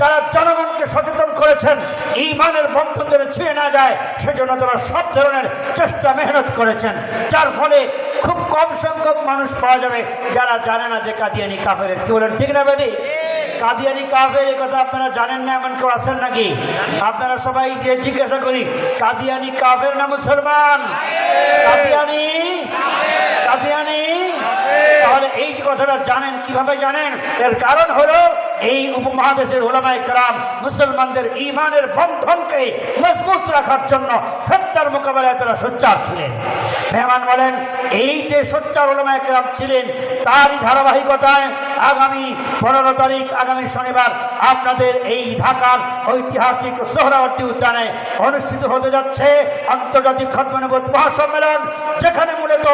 তারা জনগণকে সচেতন করেছেন ঈমানের বন্ধন যেন ছিঁড়ে না যায়, সেজন্য তারা সব ধরনের চেষ্টা মেহনত করেছেন। যার ফলে খুব কম সংখ্যক মানুষ পাওয়া যাবে যারা জানে না যে কাদিয়ানি কাফের। কি বলেন, ঠিক না বেটি? কাদিয়ানি কাফের এই কথা আপনারা জানেন না এমন কেউ আছেন নাকি? আপনারা সবাই জিজ্ঞাসা করি, কাদিয়ানি কাফের না মুসলমান? কাদিয়ানি কাদিয়ানি। তাহলে এই যে কথাটা জানেন, কিভাবে জানেন? এর কারণ হলো এই উপমহাদেশের উলামায়ে কেরাম মুসলমানদের ঈমানের বন্ধনকে মজবুত রাখার জন্য ফিতনার মোকাবেলায় তারা সোচ্চার ছিলেন। মেহমান বলেন, এই যে সোচ্চার উলামায়ে কেরাম ছিলেন, তারই ধারাবাহিকতায় আগামী 15 তারিখ, আগামী শনিবার আপনাদের এই ঢাকার ঐতিহাসিক সোহরাওয়ার্দী উদ্যানে অনুষ্ঠিত হতে যাচ্ছে আন্তর্জাতিক খতমে নবুওয়াত মহাসম্মেলন, যেখানে মূলত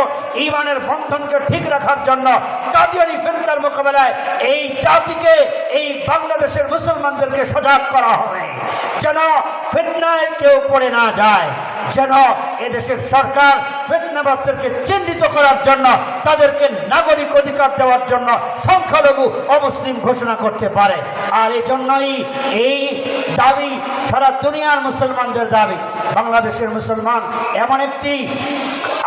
ঈমানের বন্ধনকে ঠিক রাখার জন্য কাদিয়ানি ফিতনার মোকাবেলায় এই জাতিকে, এই বাংলাদেশের মুসলমানদেরকে সজাগ করা হবে, যেন ফিতনায় কেউ পড়ে না যায়, যেন এদেশের সরকার ফিতনাবাজদেরকে চিহ্নিত করার জন্য, তাদেরকে নাগরিক অধিকার দেওয়ার জন্য সংখ্যালঘু অমুসলিম ঘোষণা করতে পারে। আর এই জন্যই এই দাবি সারা দুনিয়ার মুসলমানদের দাবি। বাংলাদেশের মুসলমান এমন একটি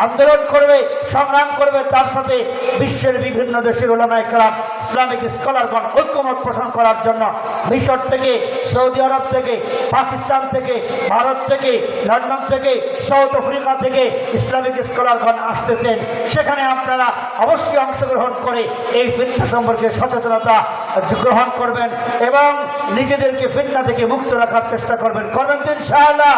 আন্দোলন করবে, সংগ্রাম করবে, তার সাথে বিশ্বের বিভিন্ন দেশের উলামায়ে কেরাম, ইসলামিক স্কলারগণ ঐক্যমত পোষণ করার জন্য মিশর থেকে, সৌদি আরব থেকে, পাকিস্তান থেকে, ভারত থেকে, লন্ডন থেকে, সাউথ আফ্রিকা থেকে ইসলামিক স্কলারগণ আসতেছেন। সেখানে আপনারা অবশ্যই অংশগ্রহণ করে এই ফিতনা সম্পর্কে সচেতনতা গ্রহণ করবেন এবং নিজেদেরকে ফিতনা থেকে মুক্ত রাখার চেষ্টা করবেন। করবেন তো ইনশাআল্লাহ?